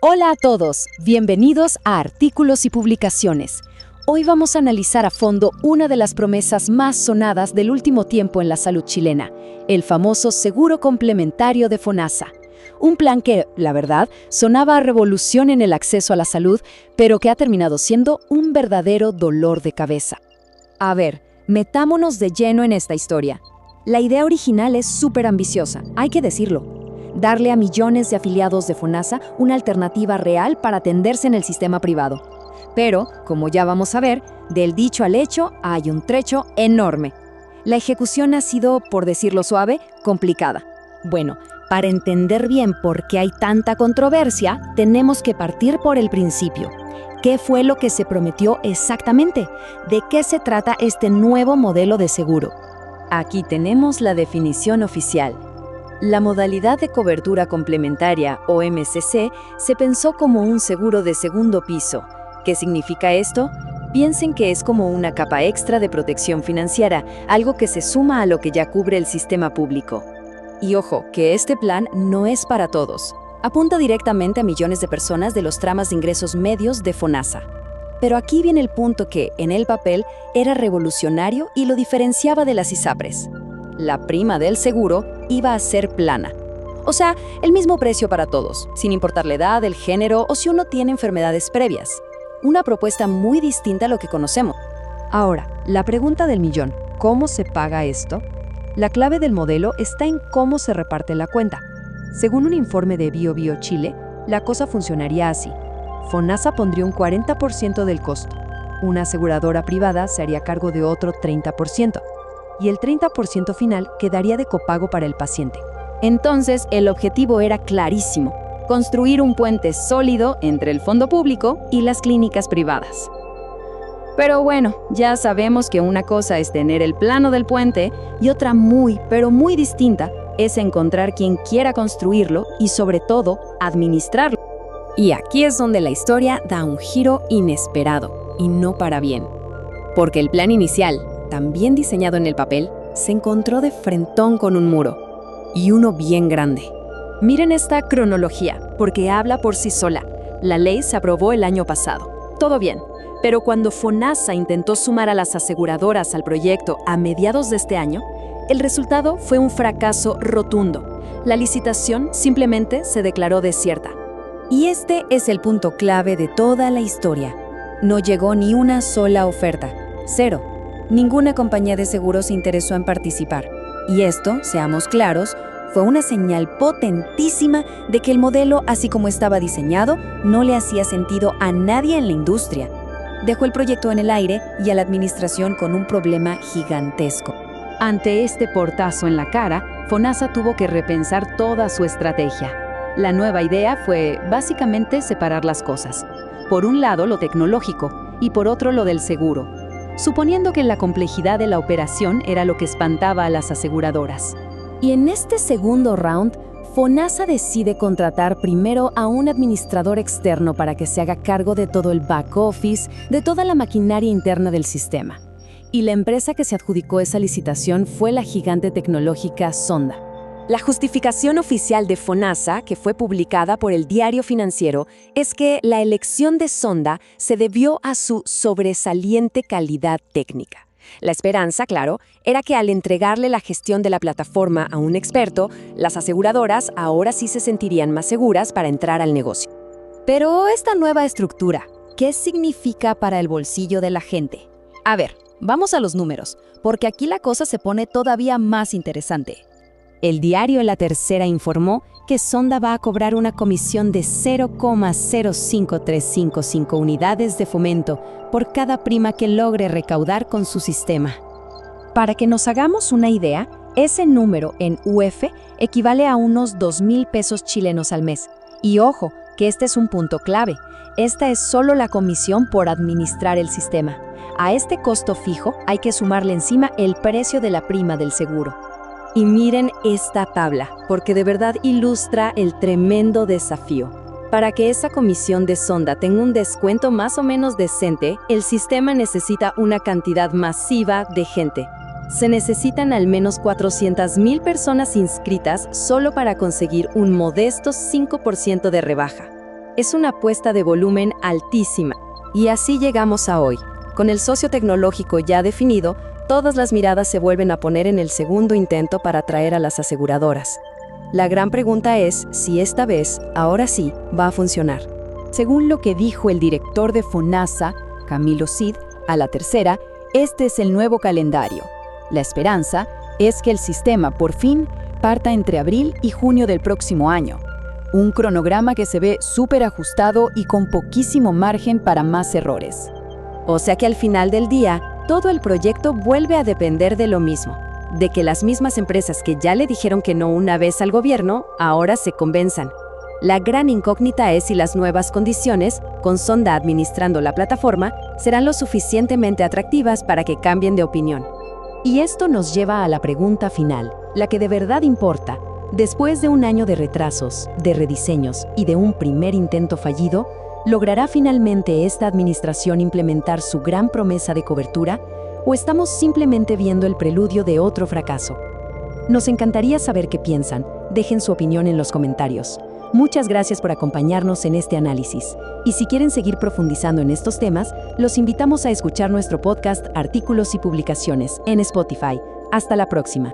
Hola a todos, bienvenidos a Artículos y Publicaciones. Hoy vamos a analizar a fondo una de las promesas más sonadas del último tiempo en la salud chilena, el famoso Seguro Complementario de FONASA. Un plan que, la verdad, sonaba a revolución en el acceso a la salud, pero que ha terminado siendo un verdadero dolor de cabeza. A ver, metámonos de lleno en esta historia. La idea original es súper ambiciosa, hay que decirlo. Darle a millones de afiliados de FONASA una alternativa real para atenderse en el sistema privado. Pero, como ya vamos a ver, del dicho al hecho hay un trecho enorme. La ejecución ha sido, por decirlo suave, complicada. Bueno, para entender bien por qué hay tanta controversia, tenemos que partir por el principio. ¿Qué fue lo que se prometió exactamente? ¿De qué se trata este nuevo modelo de seguro? Aquí tenemos la definición oficial. La modalidad de cobertura complementaria, o MCC, se pensó como un seguro de segundo piso. ¿Qué significa esto? Piensen que es como una capa extra de protección financiera, algo que se suma a lo que ya cubre el sistema público. Y ojo, que este plan no es para todos. Apunta directamente a millones de personas de los tramas de ingresos medios de FONASA. Pero aquí viene el punto que, en el papel, era revolucionario y lo diferenciaba de las ISAPRES. La prima del seguro iba a ser plana. O sea, el mismo precio para todos, sin importar la edad, el género o si uno tiene enfermedades previas. Una propuesta muy distinta a lo que conocemos. Ahora, la pregunta del millón, ¿cómo se paga esto? La clave del modelo está en cómo se reparte la cuenta. Según un informe de BioBio Chile, la cosa funcionaría así. FONASA pondría un 40% del costo. Una aseguradora privada se haría cargo de otro 30%. Y el 30% final quedaría de copago para el paciente. Entonces, el objetivo era clarísimo: construir un puente sólido entre el fondo público y las clínicas privadas. Pero bueno, ya sabemos que una cosa es tener el plano del puente y otra muy, pero muy distinta es encontrar quien quiera construirlo y, sobre todo, administrarlo. Y aquí es donde la historia da un giro inesperado, y no para bien. Porque el plan inicial, también diseñado en el papel, se encontró de frentón con un muro, y uno bien grande. Miren esta cronología, porque habla por sí sola. La ley se aprobó el año pasado. Todo bien, pero cuando FONASA intentó sumar a las aseguradoras al proyecto a mediados de este año, el resultado fue un fracaso rotundo. La licitación simplemente se declaró desierta. Y este es el punto clave de toda la historia. No llegó ni una sola oferta. Cero. Ninguna compañía de seguros se interesó en participar. Y esto, seamos claros, fue una señal potentísima de que el modelo, así como estaba diseñado, no le hacía sentido a nadie en la industria. Dejó el proyecto en el aire y a la administración con un problema gigantesco. Ante este portazo en la cara, FONASA tuvo que repensar toda su estrategia. La nueva idea fue, básicamente, separar las cosas. Por un lado, lo tecnológico, y por otro, lo del seguro. Suponiendo que la complejidad de la operación era lo que espantaba a las aseguradoras. Y en este segundo round, FONASA decide contratar primero a un administrador externo para que se haga cargo de todo el back office, de toda la maquinaria interna del sistema. Y la empresa que se adjudicó esa licitación fue la gigante tecnológica Sonda. La justificación oficial de FONASA, que fue publicada por el Diario Financiero, es que la elección de Sonda se debió a su sobresaliente calidad técnica. La esperanza, claro, era que al entregarle la gestión de la plataforma a un experto, las aseguradoras ahora sí se sentirían más seguras para entrar al negocio. Pero esta nueva estructura, ¿qué significa para el bolsillo de la gente? A ver, vamos a los números, porque aquí la cosa se pone todavía más interesante. El diario La Tercera informó que Sonda va a cobrar una comisión de 0,05355 unidades de fomento por cada prima que logre recaudar con su sistema. Para que nos hagamos una idea, ese número en UF equivale a unos 2,000 pesos chilenos al mes. Y ojo, que este es un punto clave. Esta es solo la comisión por administrar el sistema. A este costo fijo hay que sumarle encima el precio de la prima del seguro. Y miren esta tabla, porque de verdad ilustra el tremendo desafío. Para que esa comisión de Sonda tenga un descuento más o menos decente, el sistema necesita una cantidad masiva de gente. Se necesitan al menos 400,000 personas inscritas solo para conseguir un modesto 5% de rebaja. Es una apuesta de volumen altísima. Y así llegamos a hoy. Con el socio tecnológico ya definido, todas las miradas se vuelven a poner en el segundo intento para atraer a las aseguradoras. La gran pregunta es si esta vez, ahora sí, va a funcionar. Según lo que dijo el director de FONASA, Camilo Cid, a la tercera, este es el nuevo calendario. La esperanza es que el sistema, por fin, parta entre abril y junio del próximo año. Un cronograma que se ve súper ajustado y con poquísimo margen para más errores. O sea que al final del día, todo el proyecto vuelve a depender de lo mismo, de que las mismas empresas que ya le dijeron que no una vez al gobierno, ahora se convenzan. La gran incógnita es si las nuevas condiciones, con Sonda administrando la plataforma, serán lo suficientemente atractivas para que cambien de opinión. Y esto nos lleva a la pregunta final, la que de verdad importa. Después de un año de retrasos, de rediseños y de un primer intento fallido, ¿logrará finalmente esta administración implementar su gran promesa de cobertura? ¿O estamos simplemente viendo el preludio de otro fracaso? Nos encantaría saber qué piensan. Dejen su opinión en los comentarios. Muchas gracias por acompañarnos en este análisis. Y si quieren seguir profundizando en estos temas, los invitamos a escuchar nuestro podcast Artículos y Publicaciones en Spotify. Hasta la próxima.